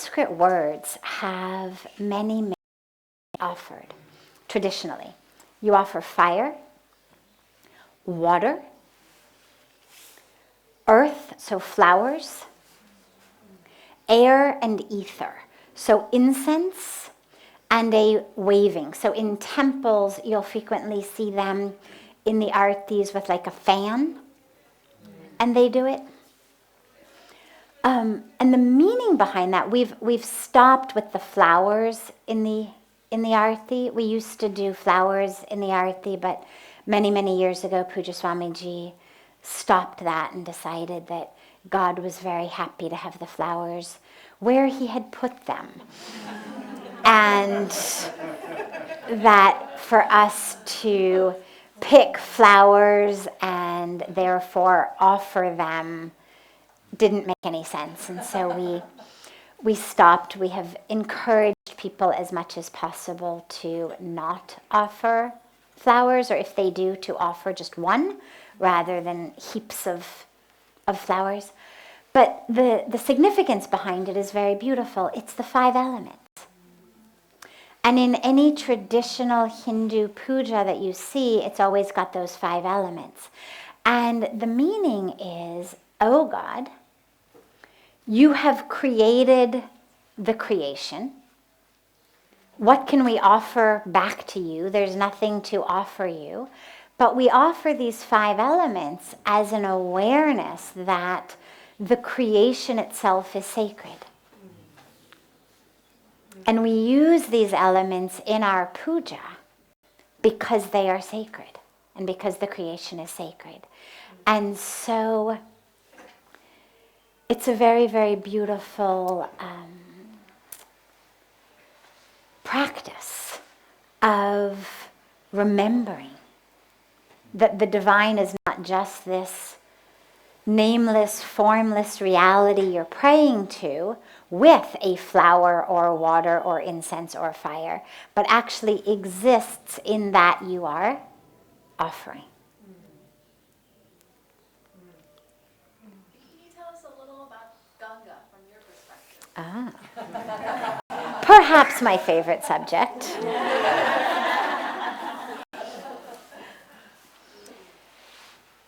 Sanskrit words have many offered traditionally. You offer fire, water, earth, so flowers, air and ether, so incense, and a waving. So in temples, you'll frequently see them in the artis with like a fan, and they do it. And the meaning behind that, we've stopped with the flowers in the arti. We used to do flowers in the arti, but many years ago, Puja Swamiji stopped that and decided that God was very happy to have the flowers where he had put them. And that for us to pick flowers and therefore offer them didn't make any sense. And so we stopped. We have encouraged people as much as possible to not offer flowers, or if they do, to offer just one rather than heaps of flowers. But the significance behind it is very beautiful. It's the 5 elements. And in any traditional Hindu puja that you see, it's always got those 5 elements. And the meaning is, oh God, you have created the creation. What can we offer back to you? There's nothing to offer you. But we offer these 5 elements as an awareness that the creation itself is sacred. And we use these elements in our puja because they are sacred and because the creation is sacred. And so it's a very beautiful practice of remembering that the divine is not just this nameless, formless reality you're praying to with a flower or water or incense or fire, but actually exists in that you are offering. Can you tell us a little about Ganga from your perspective? Perhaps my favorite subject.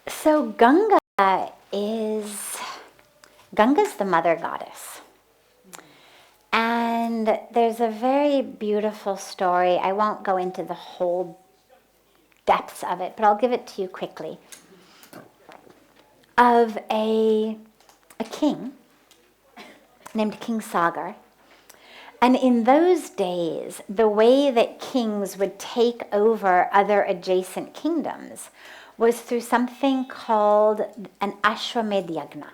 So Ganga's the mother goddess. And there's a very beautiful story. I won't go into the whole depths of it, but I'll give it to you quickly. Of a king named King Sagar. And in those days, the way that kings would take over other adjacent kingdoms was through something called an Ashwamedh Yagna,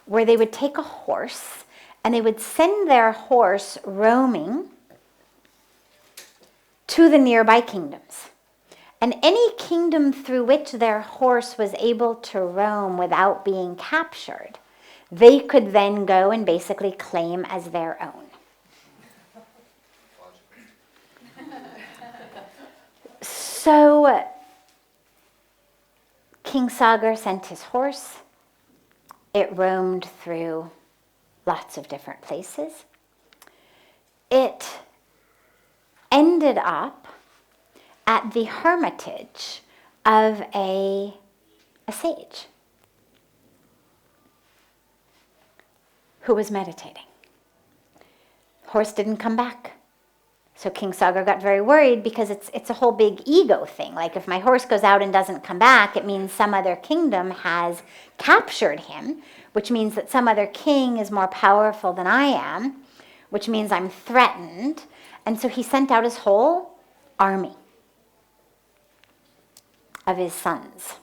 where they would take a horse and they would send their horse roaming to the nearby kingdoms. And any kingdom through which their horse was able to roam without being captured, they could then go and basically claim as their own. So King Sagar sent his horse. It roamed through lots of different places. It ended up at the hermitage of a sage who was meditating. Horse didn't come back. So King Sagar got very worried because it's a whole big ego thing. Like if my horse goes out and doesn't come back, it means some other kingdom has captured him, which means that some other king is more powerful than I am, which means I'm threatened. And so he sent out his whole army of his sons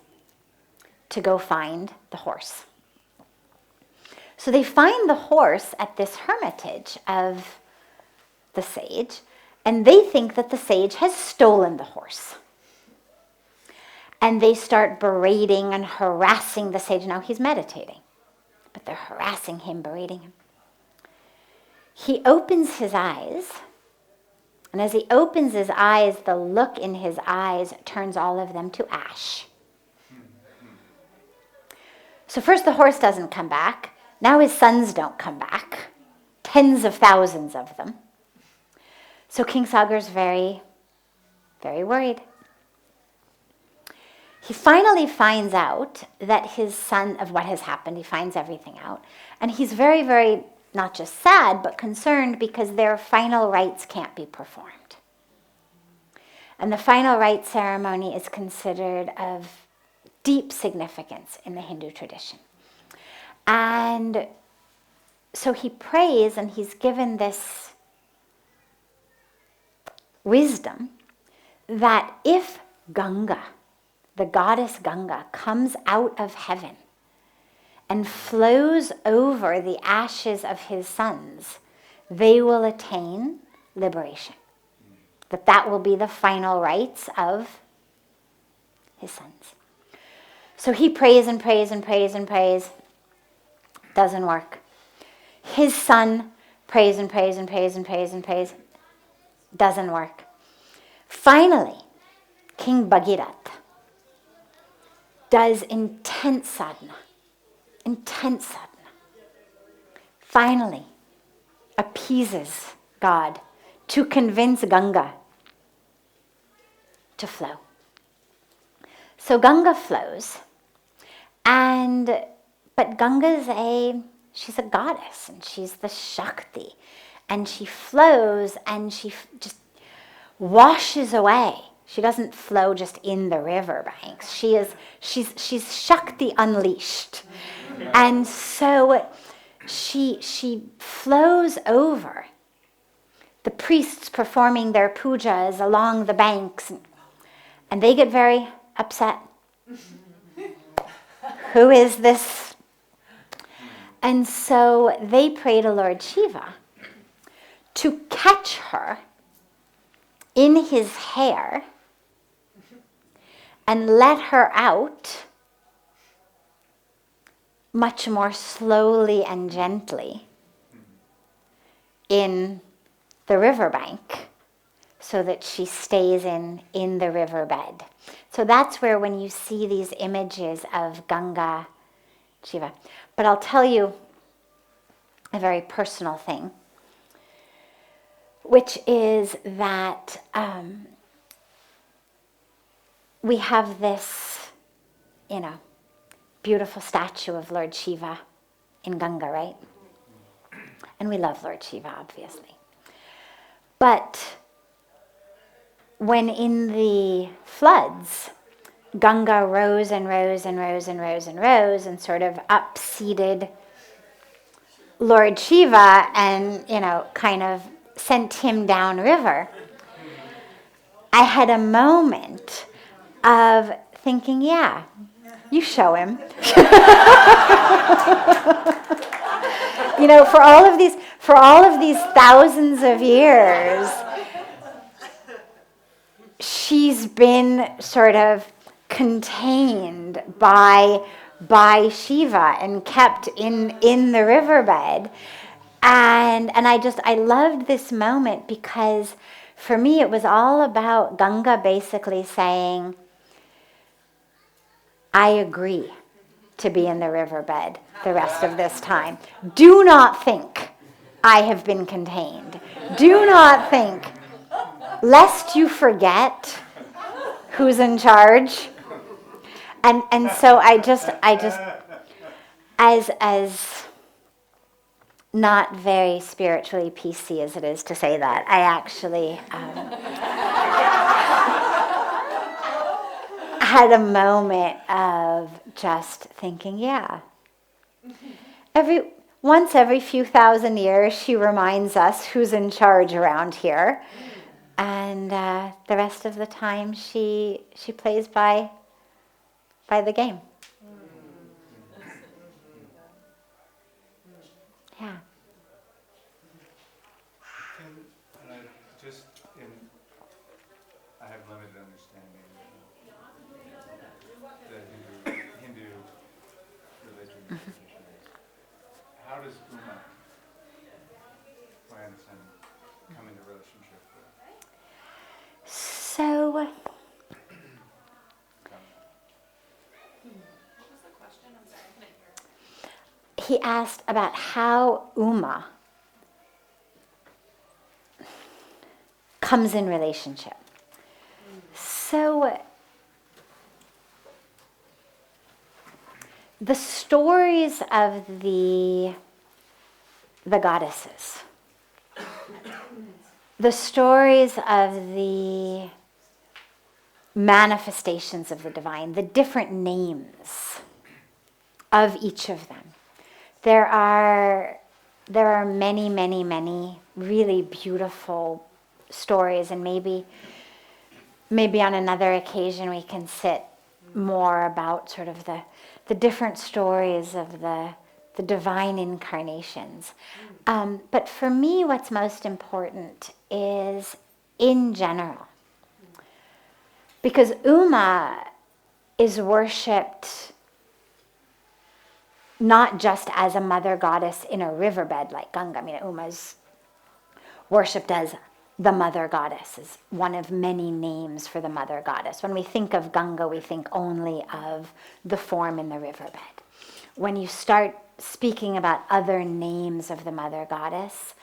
to go find the horse. So they find the horse at this hermitage of the sage, and they think that the sage has stolen the horse. And they start berating and harassing the sage. Now he's meditating, but they're harassing him, berating him. He opens his eyes, and as he opens his eyes, the look in his eyes turns all of them to ash. So first the horse doesn't come back. Now his sons don't come back. tens of thousands of them. So King Sagar's very, very worried. He finally finds out that his son, of what has happened, he finds everything out. And he's very, very, not just sad, but concerned because their final rites can't be performed. And the final rite ceremony is considered of deep significance in the Hindu tradition. And so he prays, and he's given this wisdom that if Ganga, the goddess Ganga, comes out of heaven and flows over the ashes of his sons, they will attain liberation. That will be the final rites of his sons. So he prays and prays and prays and prays. Doesn't work. His son prays and prays and prays and prays and prays. Doesn't work. Finally, King Bhagirath does intense sadhana. Intense sadhana. Finally, appeases God to convince Ganga to flow. So Ganga flows, but Ganga's she's a goddess, and she's the Shakti, and she flows, and she just washes away. She doesn't flow just in the river banks. She's Shakti unleashed, and so she flows over the priests performing their pujas along the banks, and they get very upset. Who is this? And so they pray to Lord Shiva to catch her in his hair and let her out much more slowly and gently in the riverbank, so that she stays in the riverbed. So that's where, when you see these images of Ganga, Shiva. But I'll tell you a very personal thing, which is that we have this, beautiful statue of Lord Shiva in Ganga, right? And we love Lord Shiva, obviously. But when in the floods, Ganga rose and rose and rose and rose and rose and sort of upseated Lord Shiva and, kind of sent him downriver, I had a moment of thinking, yeah, you show him. For all of these thousands of years, she's been sort of contained by Shiva and kept in the riverbed. And I loved this moment, because for me it was all about Ganga basically saying, I agree to be in the riverbed the rest of this time. Do not think I have been contained. Do not think, lest you forget who's in charge. And so I just as not very spiritually PC as it is to say that, I actually had a moment of just thinking, yeah. Once every few thousand years, she reminds us who's in charge around here. And the rest of the time, she plays by the game. Yeah. I have limited understanding of the Hindu religion. Mm-hmm. How does Uma, my son, come into relationship with? So, What was the question? I'm sorry, I couldn't hear. he asked about how Uma comes in relationship. So the stories of the goddesses, the stories of the manifestations of the divine, the different names of each of them. There are many, many, many really beautiful stories, and maybe on another occasion we can sit more about sort of the different stories of the divine incarnations. But for me, what's most important is in general. Because Uma is worshipped not just as a mother goddess in a riverbed like Ganga. I mean, Uma's worshipped as the mother goddess, is one of many names for the mother goddess. When we think of Ganga, we think only of the form in the riverbed. When you start speaking about other names of the mother goddess,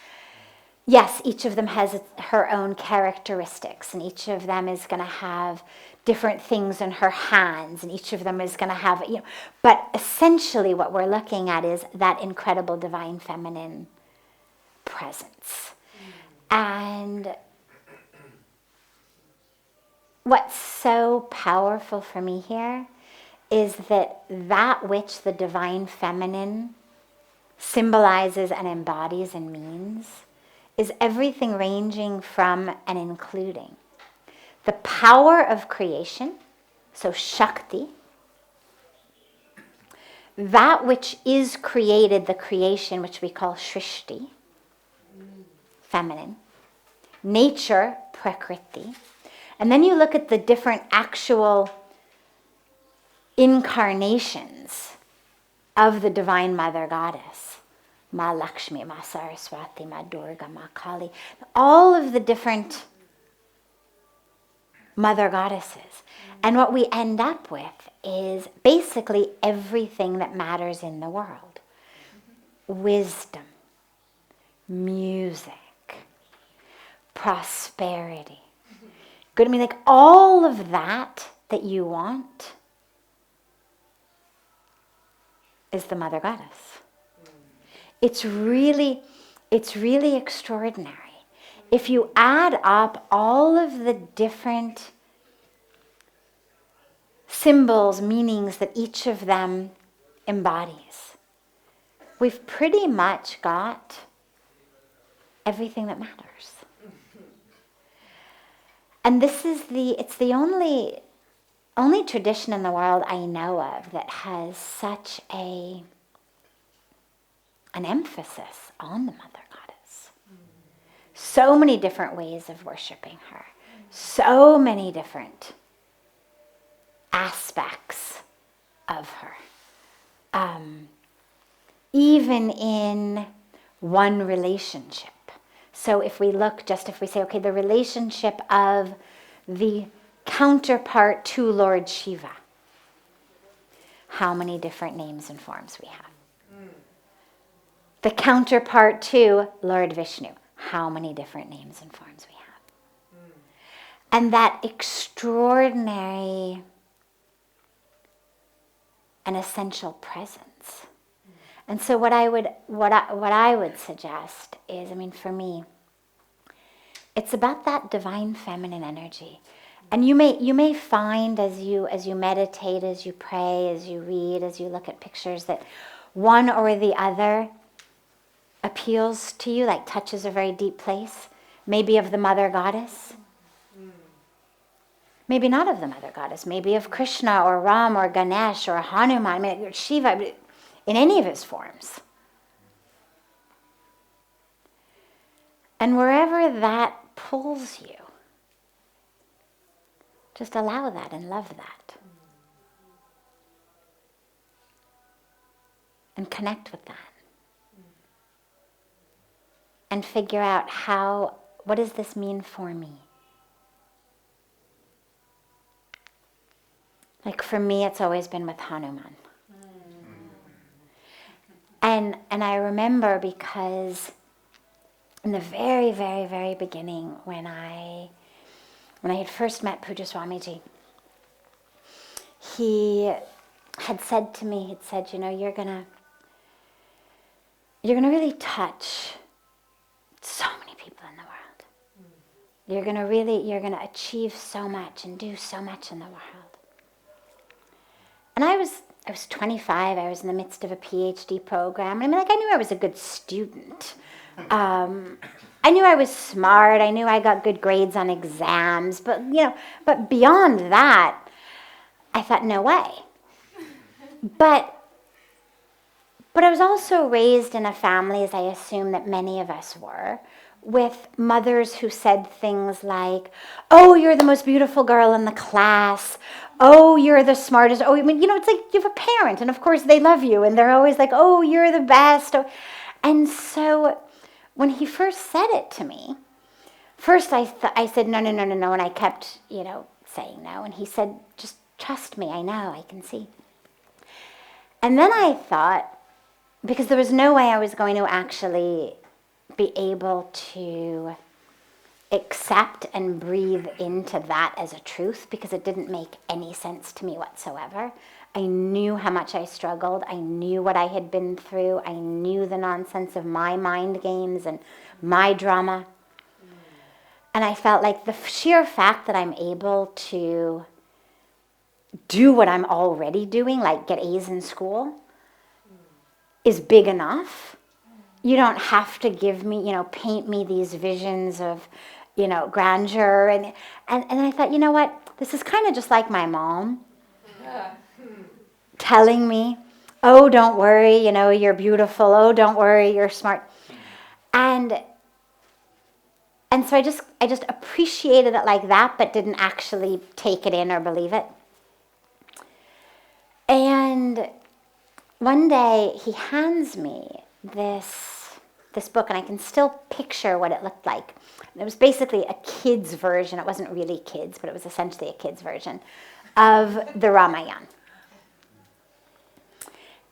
yes, each of them has her own characteristics, and each of them is going to have different things in her hands, and each of them is going to have, but essentially what we're looking at is that incredible divine feminine presence. And what's so powerful for me here is that which the divine feminine symbolizes and embodies and means is everything ranging from and including the power of creation, so Shakti, that which is created, the creation which we call Shrishti, feminine, nature, Prakriti, and then you look at the different actual incarnations of the Divine Mother Goddess, Ma Lakshmi, Ma Saraswati, Ma Durga, Ma Kali, all of the different mother goddesses. And what we end up with is basically everything that matters in the world. Wisdom, music, prosperity. Good, I mean, like all of that you want is the mother goddess. It's really extraordinary. If you add up all of the different symbols, meanings that each of them embodies, we've pretty much got everything that matters. And this is it's the only tradition in the world I know of that has such an emphasis on the mother goddess. So many different ways of worshiping her. So many different aspects of her. Even in one relationship. So if we say, okay, the relationship of the counterpart to Lord Shiva. How many different names and forms we have. The counterpart to Lord Vishnu. How many different names and forms we have. And that extraordinary and essential presence. And so what I would suggest is, I mean, for me, it's about that divine feminine energy. And you may find as you meditate, as you pray, as you read, as you look at pictures, that one or the other appeals to you, like touches a very deep place, maybe of the mother goddess, maybe not of the mother goddess, maybe of Krishna or Ram or Ganesh or Hanuman, I mean, Shiva, in any of his forms. And wherever that pulls you, just allow that and love that. And connect with that. And figure out what does this mean for me? Like for me, it's always been with Hanuman. And I remember because in the very, very, very beginning, when I had first met Puja Swamiji, he had said to me, he'd said, you're gonna really touch so many people in the world. You're gonna achieve so much and do so much in the world. And I was 25. I was in the midst of a PhD program. I knew I was a good student. I knew I was smart. I knew I got good grades on exams. But beyond that, I thought, no way. But I was also raised in a family, as I assume that many of us were, with mothers who said things like, oh, you're the most beautiful girl in the class. Oh, you're the smartest. Oh, it's like you have a parent, and of course they love you, and they're always like, oh, you're the best. Oh. And so when he first said it to me, first I said, no, and I kept, saying no. And he said, just trust me, I know, I can see. And then I thought, because there was no way I was going to actually be able to accept and breathe into that as a truth, because it didn't make any sense to me whatsoever. I knew how much I struggled. I knew what I had been through. I knew the nonsense of my mind games and my drama. And I felt like the sheer fact that I'm able to do what I'm already doing, like get A's in school, is big enough. You don't have to give me, paint me these visions of, grandeur. And I thought, you know what? This is kind of just like my mom telling me, oh, don't worry, you're beautiful. Oh, don't worry, you're smart. And so I just appreciated it like that, but didn't actually take it in or believe it. And one day he hands me this book, and I can still picture what it looked like. It was basically a kid's version. It wasn't really kids, but it was essentially a kid's version of the Ramayana.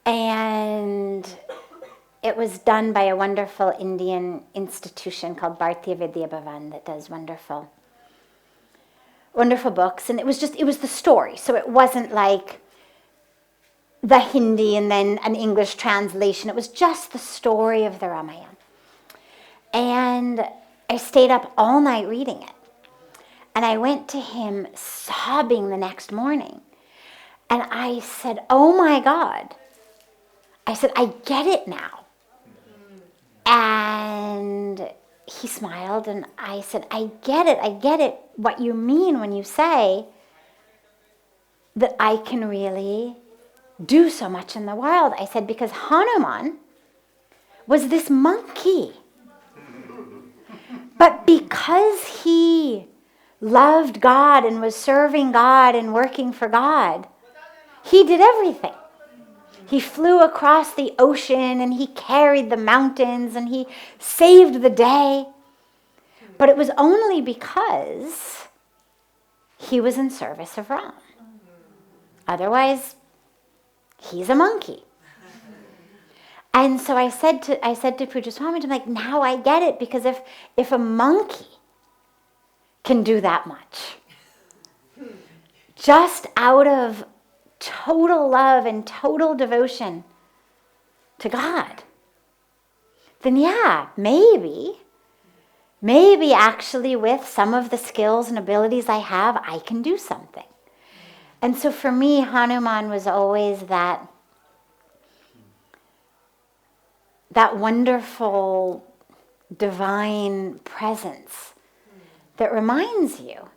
And it was done by a wonderful Indian institution called Bharatiya Vidya Bhavan that does wonderful books. And it was the story. So it wasn't like the Hindi and then an English translation. It was just the story of the Ramayana. And I stayed up all night reading it. And I went to him sobbing the next morning. And I said, oh my God. I said, I get it now. And he smiled, and I said, I get it, what you mean when you say that I can really do so much in the world. I said, because Hanuman was this monkey. But because he loved God and was serving God and working for God, he did everything. He flew across the ocean, and he carried the mountains, and he saved the day. But it was only because he was in service of Ram. Otherwise, he's a monkey. And so I said to Puja Swamiji, I'm like, now I get it, because if a monkey can do that much, just out of total love and total devotion to God, then yeah, maybe actually with some of the skills and abilities I have, I can do something. And so for me, Hanuman was always that wonderful divine presence that reminds you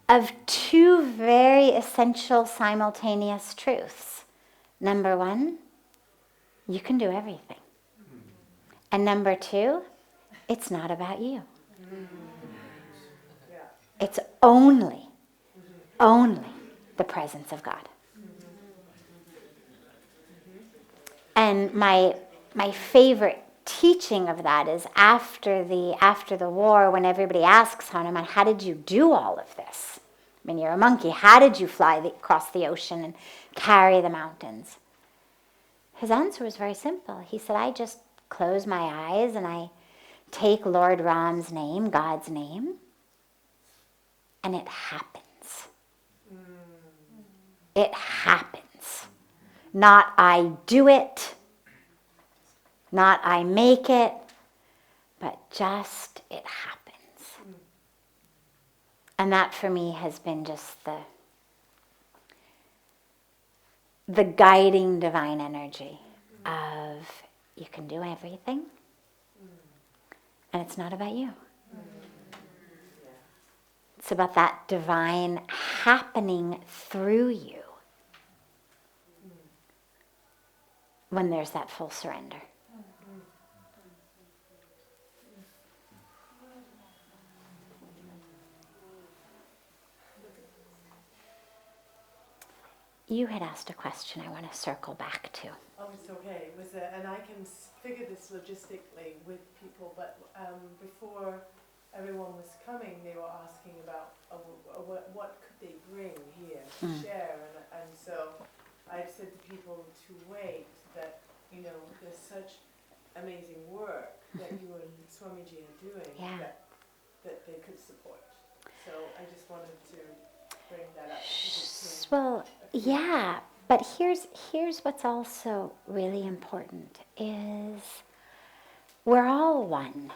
of two very essential simultaneous truths. Number one, you can do everything. And number two, it's not about you. It's only the presence of God. And my favorite teaching of that is after the war, when everybody asks Hanuman, how did you do all of this? I mean, you're a monkey. How did you fly across the ocean and carry the mountains? His answer was very simple. He said, I just close my eyes and I take Lord Ram's name, God's name, and it happens. It happens. Not I do it, not I make it, but just it happens. And that for me has been just the guiding divine energy of you can do everything and it's not about you. It's about that divine happening through you when there's that full surrender. You had asked a question I want to circle back to. Oh, it's okay. It was and I can figure this logistically with people, but before everyone was coming, they were asking about what could they bring here to share, and so I've said to people to wait, that, you know, there's such amazing work that you and Swamiji are doing that they could support. So I just wanted to bring that up. Well, yeah, but here's what's also really important is we're all one.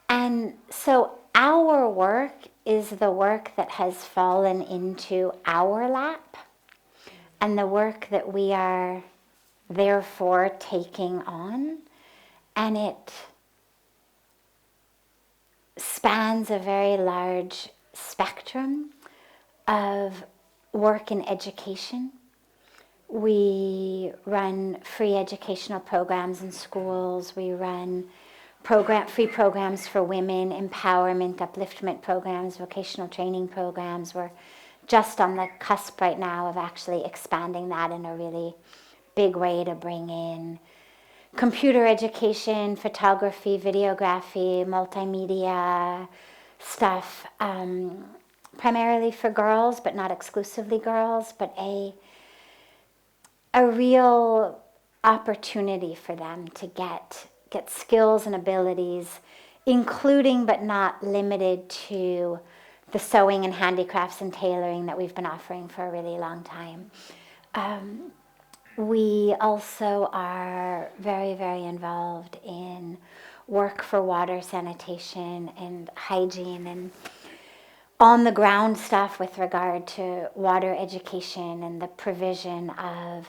And so our work is the work that has fallen into our lap, and the work that we are therefore taking on, and it spans a very large spectrum of work in education. We run free educational programs in schools. We run free programs for women, empowerment, upliftment programs, vocational training programs. We're just on the cusp right now of actually expanding that in a really big way to bring in computer education, photography, videography, multimedia stuff, primarily for girls, but not exclusively girls, but a real opportunity for them to get skills and abilities, including but not limited to the sewing and handicrafts and tailoring that we've been offering for a really long time. We also are very, very involved in work for water sanitation and hygiene and on-the-ground stuff with regard to water education and the provision of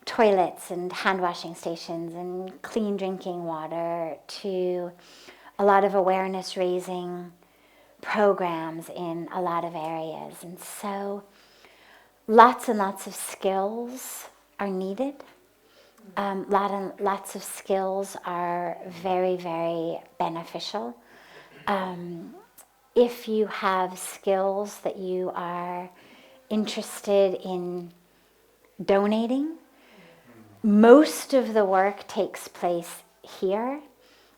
toilets and hand-washing stations and clean drinking water, to a lot of awareness-raising programs in a lot of areas. And so lots and lots of skills are needed. Lots of skills are very, very beneficial. If you have skills that you are interested in donating, most of the work takes place here.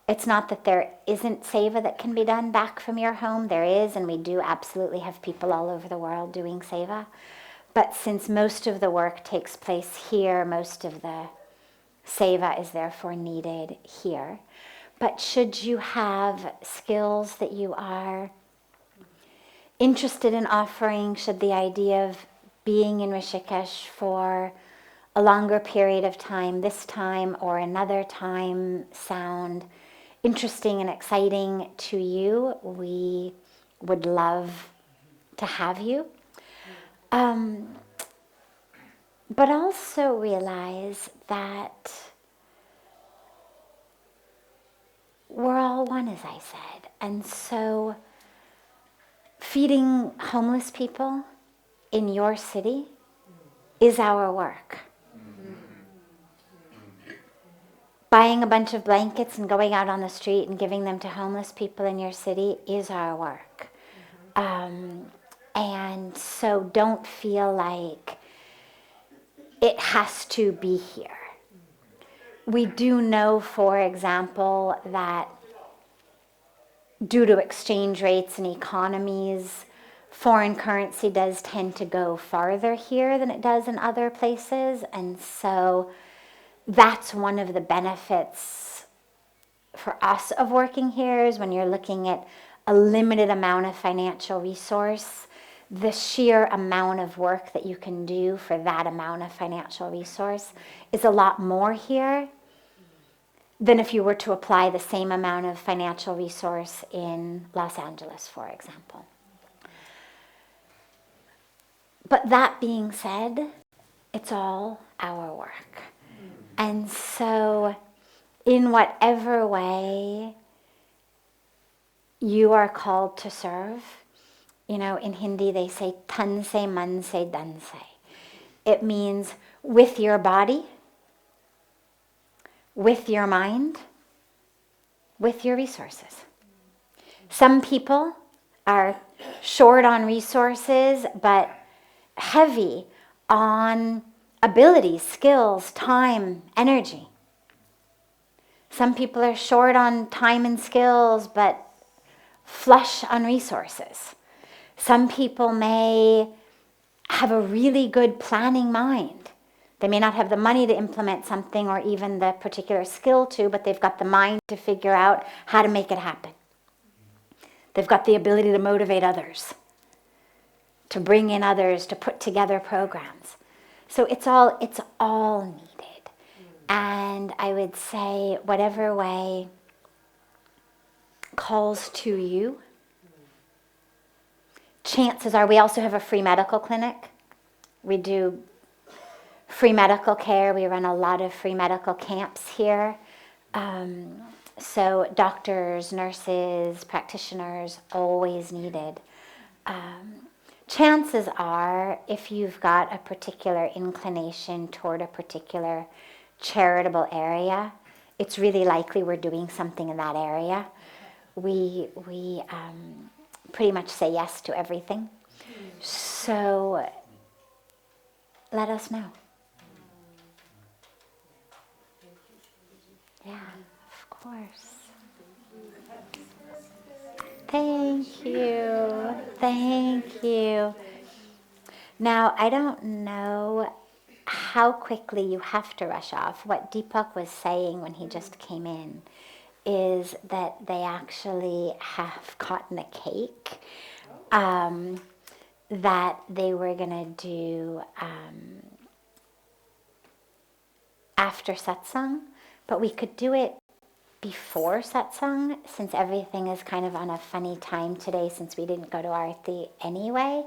It's not that there isn't seva that can be done back from your home. There is, and we do absolutely have people all over the world doing seva. But since most of the work takes place here, most of the seva is therefore needed here. But should you have skills that you are interested in offering, should the idea of being in Rishikesh for a longer period of time, this time or another time, sound interesting and exciting to you, we would love to have you. But also realize that we're all one, as I said. And so feeding homeless people in your city is our work. Buying a bunch of blankets and going out on the street and giving them to homeless people in your city is our work. And so don't feel like it has to be here. We do know, for example, that due to exchange rates and economies, foreign currency does tend to go farther here than it does in other places. And so that's one of the benefits for us of working here, is when you're looking at a limited amount of financial resource, the sheer amount of work that you can do for that amount of financial resource is a lot more here than if you were to apply the same amount of financial resource in Los Angeles, for example. But that being said, it's all our work. And so in whatever way you are called to serve, you know, in Hindi they say tan se man se dan se. It means with your body, with your mind, with your resources. Some people are short on resources, but heavy on abilities, skills, time, energy. Some people are short on time and skills, but flush on resources. Some people may have a really good planning mind. They may not have the money to implement something or even the particular skill to, but they've got the mind to figure out how to make it happen. They've got the ability to motivate others, to bring in others, to put together programs. So it's all needed. And I would say whatever way calls to you. Chances are we also have a free medical clinic. We do free medical care. We run a lot of free medical camps here. So doctors, nurses, practitioners, always needed. Chances are, if you've got a particular inclination toward a particular charitable area, it's really likely we're doing something in that area. We pretty much say yes to everything. So let us know. Yeah, of course. Thank you. Thank you. Now, I don't know how quickly you have to rush off. What Deepak was saying when he just came in is that they actually have gotten a cake that they were going to do after Satsang, but we could do it before Satsang, since everything is kind of on a funny time today, since we didn't go to Aarti anyway.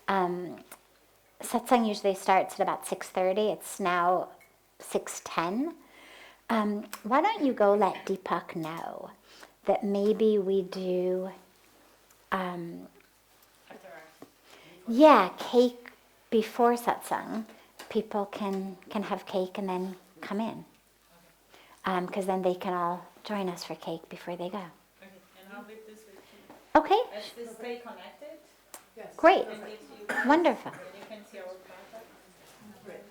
Satsang usually starts at about 6:30. It's now 6:10. Why don't you go let Deepak know that maybe we do, cake before Satsang. People can have cake and then come in. Because then they can all join us for cake before they go. Okay, and I'll leave this with you. Okay, Let's just stay connected. Yes. great, And get you, wonderful. and you can see our contact. Great.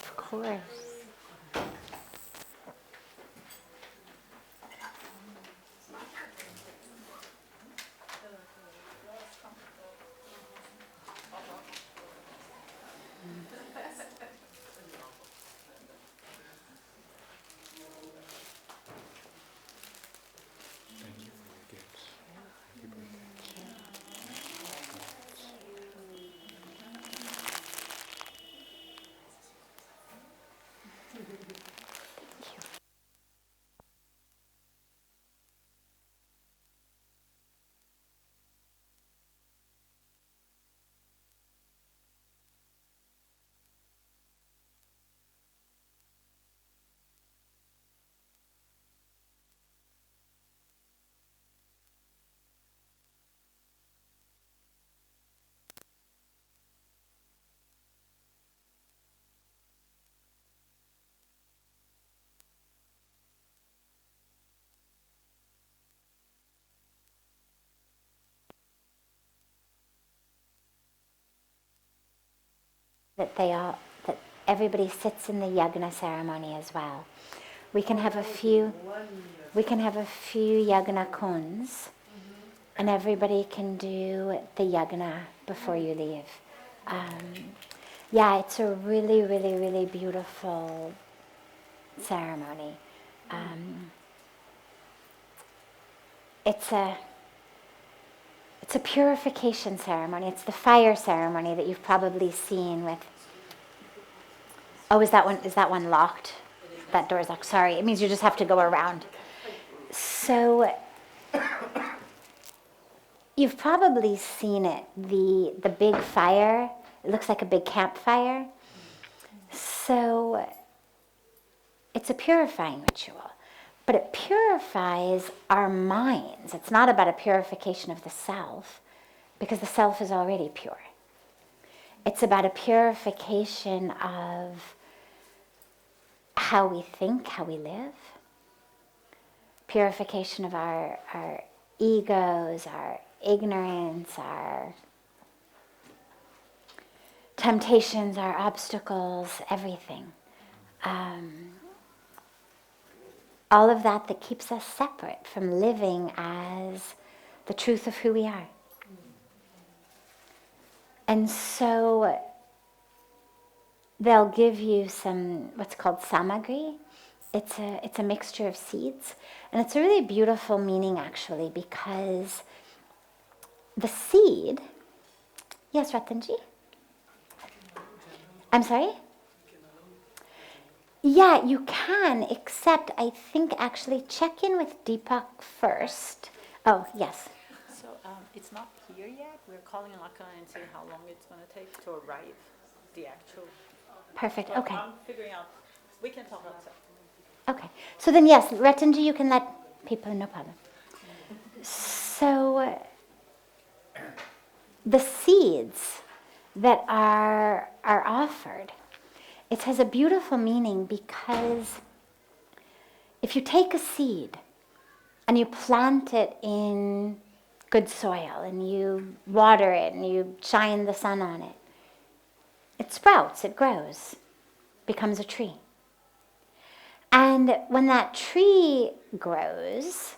Of course. Thank you for your gifts. Happy birthday. That everybody sits in the yagna ceremony as well. We can have a few yagna kunds And everybody can do the yagna before you leave. Yeah, it's a really, really, really beautiful ceremony. It's a purification ceremony. It's the fire ceremony that you've probably seen with. Oh, is that one locked? That door is locked. Sorry, it means you just have to go around. So you've probably seen it. The big fire. It looks like a big campfire. So it's a purifying ritual. But it purifies our minds. It's not about a purification of the self, because the self is already pure. It's about a purification of how we think, how we live. Purification of our egos, our ignorance, our temptations, our obstacles, everything. All of that keeps us separate from living as the truth of who we are. And so they'll give you some what's called samagri. It's a mixture of seeds. And it's a really beautiful meaning, actually, because the seed... Yes, Ratanji? I'm sorry? Yeah, you can, except I think actually check in with Deepak first. Oh, yes. So it's not here yet. We're calling Laka and see how long it's going to take to arrive, the actual. Perfect, But okay. I'm figuring out. We can talk outside. Okay, so then yes, Ratanji, you can let people, no problem. So the seeds that are offered, it has a beautiful meaning, because if you take a seed and you plant it in good soil and you water it and you shine the sun on it, it sprouts, it grows, becomes a tree. And when that tree grows,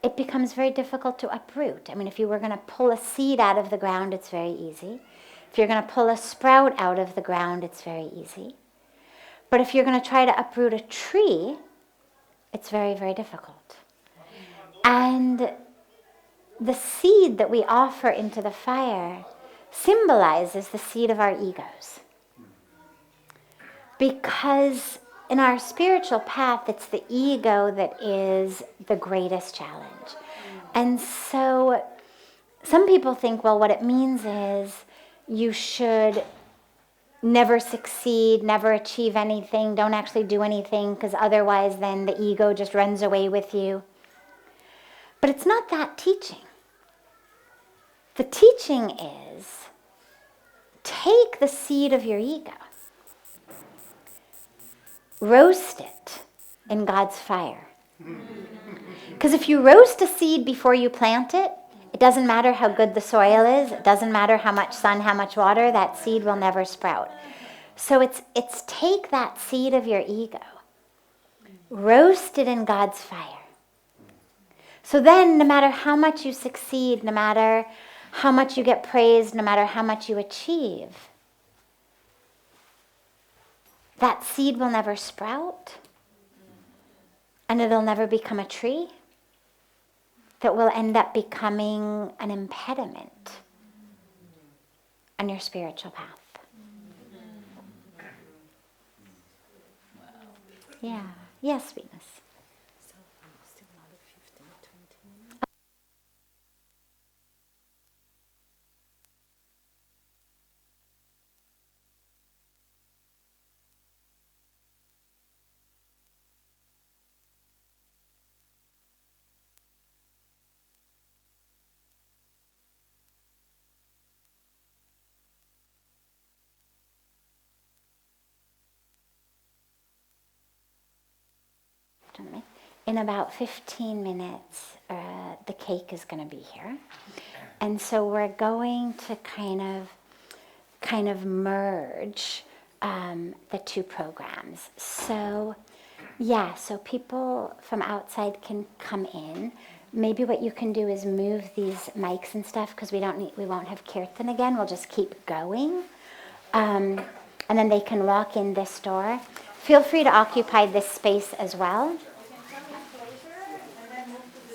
it becomes very difficult to uproot. I mean, if you were going to pull a seed out of the ground, it's very easy. If you're going to pull a sprout out of the ground, it's very easy. But if you're going to try to uproot a tree, it's very, very difficult. And the seed that we offer into the fire symbolizes the seed of our egos. Because in our spiritual path, it's the ego that is the greatest challenge. And so some people think, well, what it means is you should never succeed, never achieve anything, don't actually do anything, because otherwise then the ego just runs away with you. But it's not that teaching. The teaching is, take the seed of your ego, roast it in God's fire. Because if you roast a seed before you plant it, it doesn't matter how good the soil is, it doesn't matter how much sun, how much water, that seed will never sprout. So it's take that seed of your ego, roast it in God's fire. So then, no matter how much you succeed, no matter how much you get praised, no matter how much you achieve, that seed will never sprout, and it'll never become a tree that will end up becoming an impediment on your spiritual path. Yeah. Yes, sweetness. So still another 15, 20 minutes. In about 15 minutes, the cake is going to be here. And so we're going to kind of merge the two programs. So, yeah, so people from outside can come in. maybe what you can do is move these mics and stuff, because we won't have kirtan again. We'll just keep going. And then they can walk in this door. Feel free to occupy this space as well.